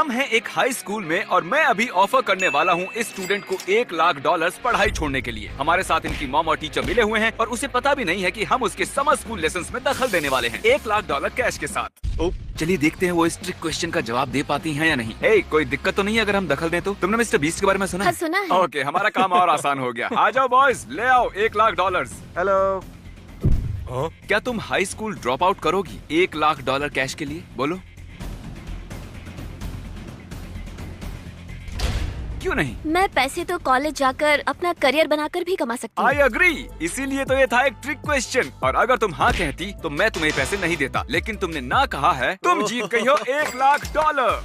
हम हैं एक हाई स्कूल में और मैं अभी ऑफर करने वाला हूँ इस स्टूडेंट को $1,00,000 पढ़ाई छोड़ने के लिए। हमारे साथ इनकी मॉम और टीचर मिले हुए हैं और उसे पता भी नहीं है कि हम उसके समर स्कूल लेसन्स में दखल देने वाले हैं $1,00,000 कैश के साथ। चलिए देखते हैं वो इस ट्रिक क्वेश्चन का जवाब दे पाती हैं या नहीं। कोई दिक्कत तो नहीं है अगर हम दखल दें तो? तुमने मिस्टर बीस्ट के बारे में सुना? हाँ, सुना है। ओके, हमारा काम और आसान हो गया। आ जाओ बॉयज, ले आओ $1,00,000। हेलो, क्या तुम हाई स्कूल ड्रॉप आउट करोगी $1,00,000 कैश के लिए? बोलो क्यों नहीं? मैं पैसे तो कॉलेज जाकर अपना करियर बनाकर भी कमा सकती हूँ। आई अग्री, इसीलिए तो ये था एक ट्रिक क्वेश्चन। और अगर तुम हाँ कहती तो मैं तुम्हें पैसे नहीं देता, लेकिन तुमने ना कहा है। तुम जीत गई हो $1,00,000।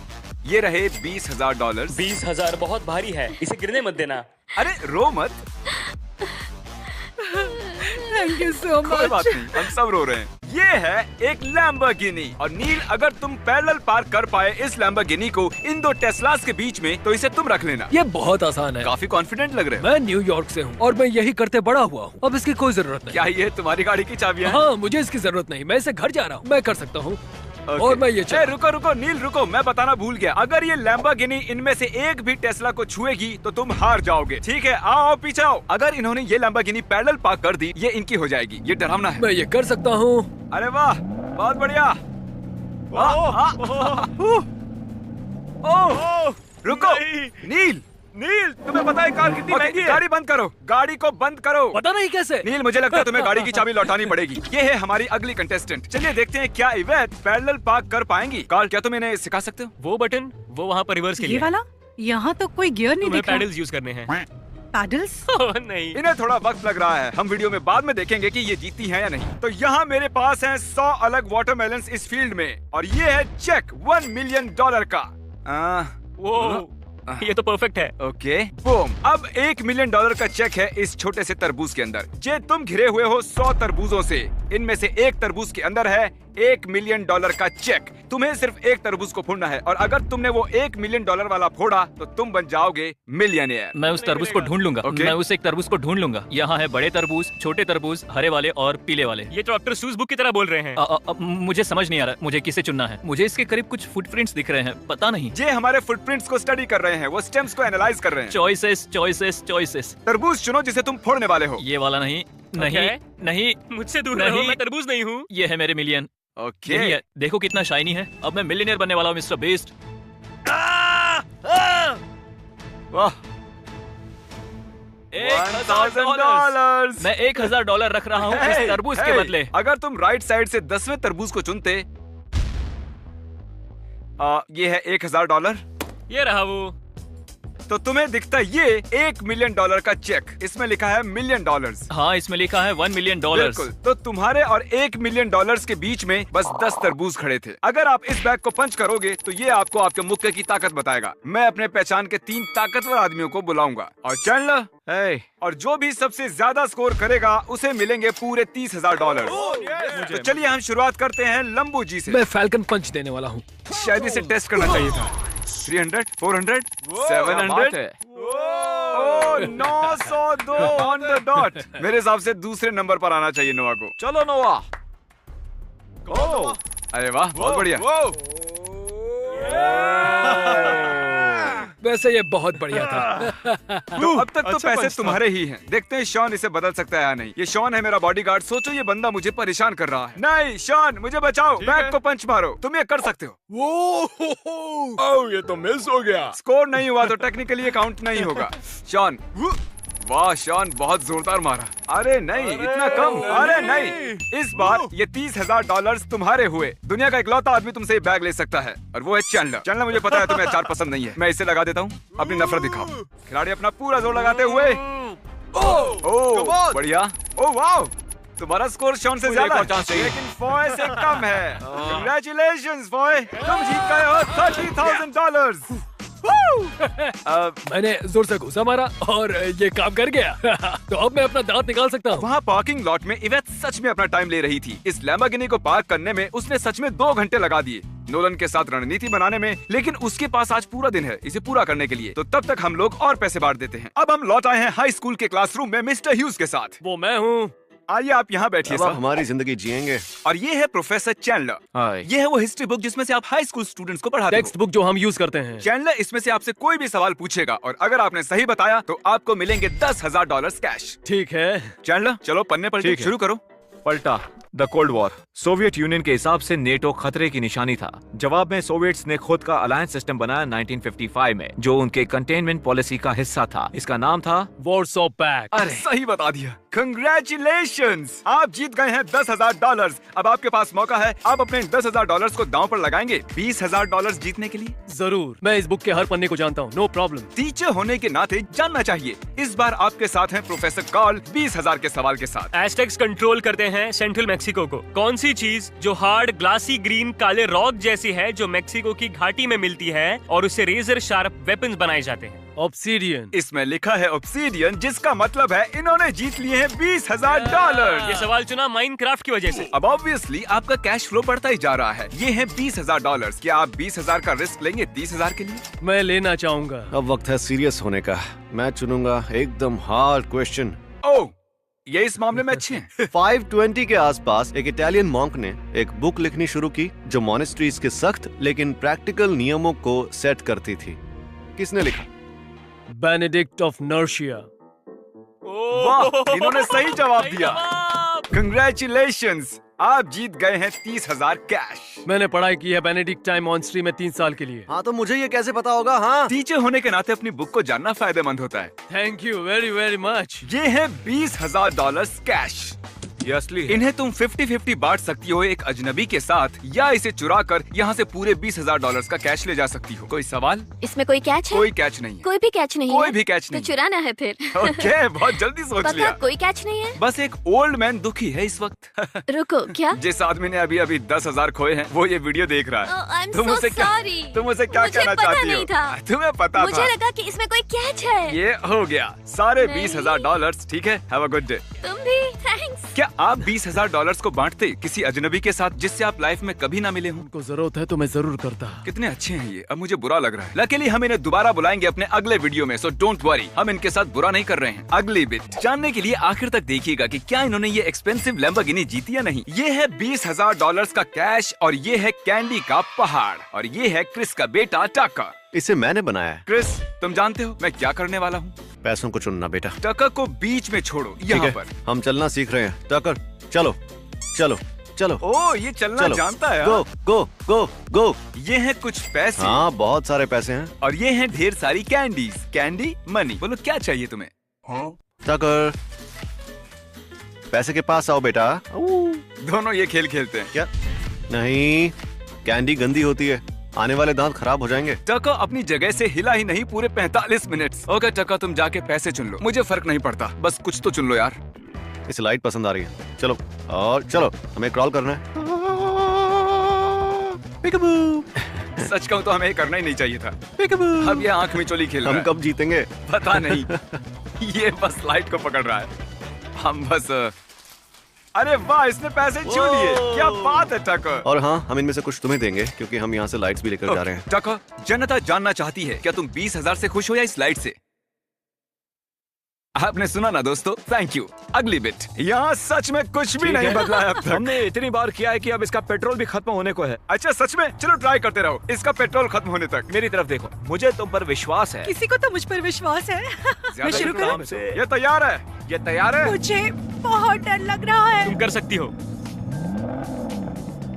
ये रहे $20,000। 20,000 बहुत भारी है, इसे गिरने मत देना। अरे रो मत। थैंक यू सो कोई मच। बात नहीं, हम सब रो रहे हैं। ये है एक लैम्बोर्गिनी और नील, अगर तुम पैरेलल पार्क कर पाए इस लैम्बोर्गिनी को इन दो टेस्लास के बीच में तो इसे तुम रख लेना। ये बहुत आसान है। काफी कॉन्फिडेंट लग रहे हो। मैं न्यूयॉर्क से हूँ और मैं यही करते बड़ा हुआ हूँ। अब इसकी कोई जरूरत नहीं। क्या ये तुम्हारी गाड़ी की चाबियां हैं? हाँ, मुझे इसकी जरूरत नहीं। मैं इसे घर जा रहा हूँ, मैं कर सकता हूँ। Okay. और मैं ये रुको रुको नील रुको, मैं बताना भूल गया। अगर ये लैम्बोर्गिनी इनमें से एक भी टेस्ला को छुएगी तो तुम हार जाओगे। ठीक है, आओ पीछे आओ। अगर इन्होंने ये लैम्बोर्गिनी पैरेलल पार्क कर दी, ये इनकी हो जाएगी। ये डरावना है। मैं ये कर सकता हूँ। अरे वाह, बहुत बढ़िया। रुको नील, नील तुम्हें पता है कार कितनी महंगी है? गाड़ी बंद करो, गाड़ी को बंद करो। पता नहीं कैसे। नील, मुझे लगता है तुम्हें गाड़ी की चाबी लौटानी पड़ेगी। ये है हमारी अगली कंटेस्टेंट। चलिए देखते हैं क्या इवेट पैरेलल पार्क कर पाएंगी। कार्ल, क्या तुम इन्हें सिखा सकते हो? वो बटन, वो वहाँ पर रिवर्स के लिए। ये वाला? यहाँ तो कोई गियर नहीं तुम्हें दिख रहा। पैडल्स यूज करने हैं। पैडल्स? नहीं, इन्हें थोड़ा वक्त लग रहा है। हम वीडियो में बाद में देखेंगे कि ये जीती हैं या नहीं। तो यहाँ मेरे पास हैं 100 अलग वाटरमेलन्स इस फील्ड में और ये है चेक $1 मिलियन का। वो ये तो परफेक्ट है। Okay, boom. अब $1 मिलियन का चेक है इस छोटे से तरबूज के अंदर। जे तुम घिरे हुए हो 100 तरबूजों से, इनमें से एक तरबूज के अंदर है $1 मिलियन का चेक। तुम्हें सिर्फ एक तरबूज को फोड़ना है और अगर तुमने वो $1 मिलियन वाला फोड़ा तो तुम बन जाओगे मिलियनियर। मैं उस तरबूज को ढूंढ लूंगा। Okay. मैं उस एक तरबूज को ढूंढ लूंगा। यहाँ है बड़े तरबूज, छोटे तरबूज, हरे वाले और पीले वाले। ये तो डॉक्टर सूज बुक की तरह बोल रहे हैं। मुझे समझ नहीं आ रहा मुझे किसे चुनना है। मुझे इसके करीब कुछ फुटप्रिंट्स दिख रहे हैं, पता नहीं। जे हमारे फुटप्रिंट्स को स्टडी कर रहे हैं, वो स्टेम्स को एनालाइज कर रहे हैं। Choices choices choices. तरबूज चुनो जिसे तुम फोड़ने वाले हो। ये वाला नहीं, नहीं, नहीं, मुझसे दूर रहो, मैं तरबूज नहीं हूँ। ये है मेरे मिलियन। ओके, यही है, देखो कितना शाइनी है। अब मैं मिलियनियर बनने वाला हूँ मिस्टर बीस्ट। वाह, $1,000। मैं $1,000 रख रहा हूँ इस तरबूज के बदले। अगर तुम राइट साइड से 10वें तरबूज को चुनते, ये है $1,000, ये रहा वो। तो तुम्हें दिखता ये $1 मिलियन का चेक। इसमें लिखा है $1 मिलियन। हाँ, इसमें लिखा है $1 मिलियन। बिल्कुल, तो तुम्हारे और $1 मिलियन के बीच में बस 10 तरबूज खड़े थे। अगर आप इस बैग को पंच करोगे तो ये आपको आपके मुक्के की ताकत बताएगा। मैं अपने पहचान के 3 ताकतवर आदमियों को बुलाऊंगा और चैंडलर, और जो भी सबसे ज्यादा स्कोर करेगा उसे मिलेंगे पूरे $30,000। तो चलिए हम शुरुआत करते हैं लंबू जी से। मैं फैल्कन पंच देने वाला हूँ। शायद इसे टेस्ट करना चाहिए था। 300, 400, 700, 902 ऑन द डॉट। मेरे हिसाब से दूसरे नंबर पर आना चाहिए नोवा को। चलो नोवा, अरे वाह, बहुत बढ़िया। वैसे ये बहुत बढ़िया था। तो अब तक तो पैसे तुम्हारे ही हैं। देखते हैं शॉन इसे बदल सकता है या नहीं। ये शॉन है मेरा बॉडीगार्ड। सोचो ये बंदा मुझे परेशान कर रहा है। नहीं शॉन, मुझे बचाओ, बैग को पंच मारो। तुम ये कर सकते हो। ओह, ये तो मिस हो गया। स्कोर नहीं हुआ तो टेक्निकली ये काउंट नहीं होगा। शॉन, वाह शॉन, बहुत जोरदार मारा। अरे नहीं, इतना कम। अरे नहीं, इस बार ये $30,000 तुम्हारे हुए। दुनिया का इकलौता आदमी तुमसे ये बैग ले सकता है और वो है चैंडलर। चैंडलर, मुझे पता है तुम्हें अचार पसंद नहीं है। मैं इसे लगा देता हूँ। अपनी नफरत दिखाओ। खिलाड़ी अपना पूरा जोर लगाते हुए। ओह बढ़िया। ओह वाह, तुम्हारा स्कोर शॉन से ज्यादा है, लेकिन फॉय से कम है। Congratulations फॉय, तुम जीत गए हो $30,000। मैंने जोर से घुसा मारा और ये काम कर गया। तो अब मैं अपना दांत निकाल सकता हूँ। वहाँ पार्किंग लॉट में इवेट सच में अपना टाइम ले रही थी। इस लैम्बोर्गिनी को पार्क करने में उसने सच में 2 घंटे लगा दिए, नोलन के साथ रणनीति बनाने में। लेकिन उसके पास आज पूरा दिन है इसे पूरा करने के लिए। तो तब तक हम लोग और पैसे बांट देते हैं। अब हम लौट आए हैं हाई स्कूल के क्लासरूम में मिस्टर ह्यूज के साथ। वो मैं हूँ। आइए आप यहाँ बैठिए अब आप सर। हमारी जिंदगी जिएंगे। और ये है प्रोफेसर चैंडलर। हाय। ये है वो हिस्ट्री बुक जिसमें से आप हाई स्कूल स्टूडेंट्स को पढ़ाते टेक्स्ट हो। बुक जो हम यूज करते हैं। चैंडलर इसमें से आपसे कोई भी सवाल पूछेगा और अगर आपने सही बताया तो आपको मिलेंगे $10,000 कैश। ठीक है। चैंडलर चलो पन्ने पलटे ठीक है। शुरू करो। पलटा। The cold war. Soviet union के हिसाब से नेटो खतरे की निशानी था। जवाब में सोवियट्स ने खुद का अलायंस सिस्टम बनाया 1955 में, जो उनके कंटेनमेंट पॉलिसी का हिस्सा था। इसका नाम था वॉर्सो पैक्ट। अरे सही बता दिया। कंग्रेचुलेशंस, आप जीत गए हैं $10,000। अब आपके पास मौका है, आप अपने $10,000 को दांव पर लगाएंगे $20,000 जीतने के लिए। जरूर, मैं इस बुक के हर पन्ने को जानता हूँ, नो प्रॉब्लम। टीचर होने के नाते जानना चाहिए। इस बार आपके साथ हैं प्रोफेसर कार्ल 20,000 के सवाल के साथ। एस्टेक्स कंट्रोल करते हैं सेंट्रल मेक्सिको को। कौन सी चीज जो हार्ड ग्लासी ग्रीन काले रॉक जैसी है, जो मेक्सिको की घाटी में मिलती है और उससे रेजर शार्प वेपन्स बनाए जाते हैं? ऑब्सीडियन। इसमें लिखा है ऑब्सीडियन, जिसका मतलब है इन्होंने जीत लिए हैं $20,000। ये सवाल चुना माइनक्राफ्ट की वजह से। अब ऑब्वियसली आपका कैश फ्लो बढ़ता ही जा रहा है। ये है $20,000। क्या आप 20,000 का रिस्क लेंगे 30,000 के लिए? मैं लेना चाहूंगा। अब वक्त है सीरियस होने का। मैं चुनूंगा एकदम हार्ड क्वेश्चन। ओह, ये इस मामले में अच्छे हैं। 520 के आसपास एक इटालियन मॉन्क ने एक बुक लिखनी शुरू की जो मॉनेस्ट्रीज के सख्त लेकिन प्रैक्टिकल नियमों को सेट करती थी। किसने लिखा? Benedict of नर्सिया। वाह, इन्होंने सही जवाब दिया। कंग्रेचुलेशंस, आप जीत गए हैं 30,000 कैश। मैंने पढ़ाई की है बेनेडिक्टाइन मॉन्स्ट्री में 3 साल के लिए। हाँ तो मुझे ये कैसे पता होगा? हाँ, टीचर होने के नाते अपनी बुक को जानना फायदेमंद होता है। Thank you very very much. ये है $20,000 कैश। ये असली है। इन्हें तुम 50-50 बांट सकती हो एक अजनबी के साथ, या इसे चुरा कर यहाँ से पूरे $20,000 का कैश ले जा सकती हो। कोई सवाल? इसमें कोई कैच है? कोई कैच नहीं है। कोई भी कैच नहीं कोई है? भी कैच तो नहीं। चुराना है फिर। ओके, बहुत जल्दी सोच पक्का लिया। कोई कैच नहीं है? बस एक ओल्ड मैन दुखी है इस वक्त। रुको, क्या? जिस आदमी ने अभी अभी 10,000 खोए हैं, वो ये वीडियो देख रहा है। Oh, I'm तुम so उसे क्या sorry. तुम उसे क्या मुझे कहना पता चाहती नहीं हो? था। तुम्हें पता मुझे था। लगा कि इसमें कोई कैच है। ये हो गया सारे नहीं। $20,000। ठीक है, हैव अ गुड डे। तुम भी थैंक्स। क्या आप $20,000 को बांटते किसी अजनबी के साथ जिससे आप लाइफ में कभी ना मिले हों? उनको जरूरत है तो मैं जरूर करता। कितने अच्छे हैं ये। अब मुझे बुरा लग रहा है। लकीली हम इन्हें दोबारा बुलाएंगे अपने अगले वीडियो में, सो डोंट वरी, हम इनके साथ बुरा नहीं कर रहे हैं। अगली बिट जानने के लिए आखिर तक देखिएगा कि क्या इन्होंने ये एक्सपेंसिव लैम्बोर्गिनी जीती या नहीं। ये है $20,000 का कैश, और ये है कैंडी का पहाड़, और ये है क्रिस का बेटा टकर। इसे मैंने बनाया है। क्रिस, तुम जानते हो मैं क्या करने वाला हूँ? पैसों को चुनना बेटा। टकर को बीच में छोड़ो ठीक यहाँ है, पर। हम चलना सीख रहे हैं। टकर, चलो चलो चलो ओ, ये चलना चलो। जानता है। गो गो गो गो। ये है कुछ पैसे। हाँ, बहुत सारे पैसे हैं। और ये हैं ढेर सारी कैंडीज। Candy money. बोलो क्या चाहिए तुम्हें? टकर, पैसे के पास आओ बेटा। दोनों ये खेल खेलते हैं। क्या? नहीं, कैंडी गंदी होती है, आने वाले दांत खराब हो जाएंगे। टका अपनी जगह से हिला ही नहीं पूरे 45 मिनट। ओके टका, तुम जाके पैसे चुन लो, मुझे फर्क नहीं पड़ता, बस कुछ तो चुन लो यार। इसे लाइट पसंद आ रही है। चलो और चलो, हमें क्रॉल करना है। पिकअबू। सच कहूँ तो हमें ये करना ही नहीं चाहिए था। पिकअबू। अब ये आंख मिचोली खेल रहा हम है। कब जीतेंगे? पता नहीं। ये बस लाइट को पकड़ रहा है। हम बस अरे वाह, इसने पैसे छू लिए। क्या बात है टका। और हाँ, हम इनमें से कुछ तुम्हें देंगे क्योंकि हम यहाँ से लाइट्स भी लेकर जा रहे हैं। टका, जनता जानना चाहती है क्या तुम 20,000 से खुश हो या इस लाइट से? आपने सुना ना दोस्तों, थैंक यू। अगली बिट। यहाँ सच में कुछ भी नहीं बदला है अब तक। हमने इतनी बार किया है कि अब इसका पेट्रोल भी खत्म होने को है। अच्छा सच में? चलो ट्राई करते रहो इसका पेट्रोल खत्म होने तक। मेरी तरफ देखो, मुझे तुम पर विश्वास है। किसी को तो मुझ पर विश्वास है। मैं ज्यादा शुरू करूं? काम से ये तैयार है? ये तैयार है? मुझे बहुत डर लग रहा है। तुम कर सकती हो।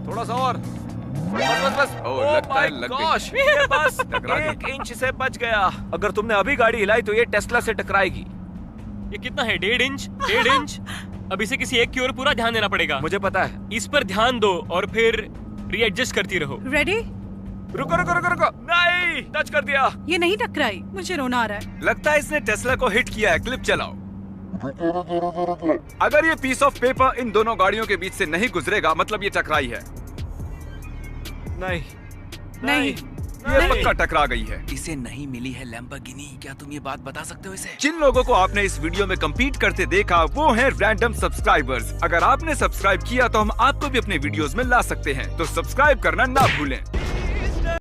थोड़ा सा और। बस बस बस। ओह, लगता है लग गई। ये बस टकरा गई। 1 इंच से बच गया। अगर तुमने अभी गाड़ी हिलाई तो ये टेस्ला से टकराएगी। ये कितना है? 1.5 इंच? 1.5 इंच? अब इसे किसी एक की ओर पूरा ध्यान देना पड़ेगा। मुझे पता है। इस पर ध्यान दो और फिर रीएडजस्ट करती रहो। रेडी? रुको रुको रुको रुको। नहीं, टच कर दिया। ये नहीं टकराई, मुझे रोना आ रहा है। लगता है इसने टेस्ला को हिट किया है। क्लिप चलाओ। अगर ये पीस ऑफ पेपर इन दोनों गाड़ियों के बीच से नहीं गुजरेगा, मतलब ये टकराई है। नहीं नहीं। ये पक्का टकरा गई है। इसे नहीं मिली है लैम्बोर्गिनी। क्या तुम ये बात बता सकते हो इसे? जिन लोगों को आपने इस वीडियो में कम्पीट करते देखा वो हैं रैंडम सब्सक्राइबर्स। अगर आपने सब्सक्राइब किया तो हम आपको भी अपने वीडियोस में ला सकते हैं, तो सब्सक्राइब करना ना भूलें।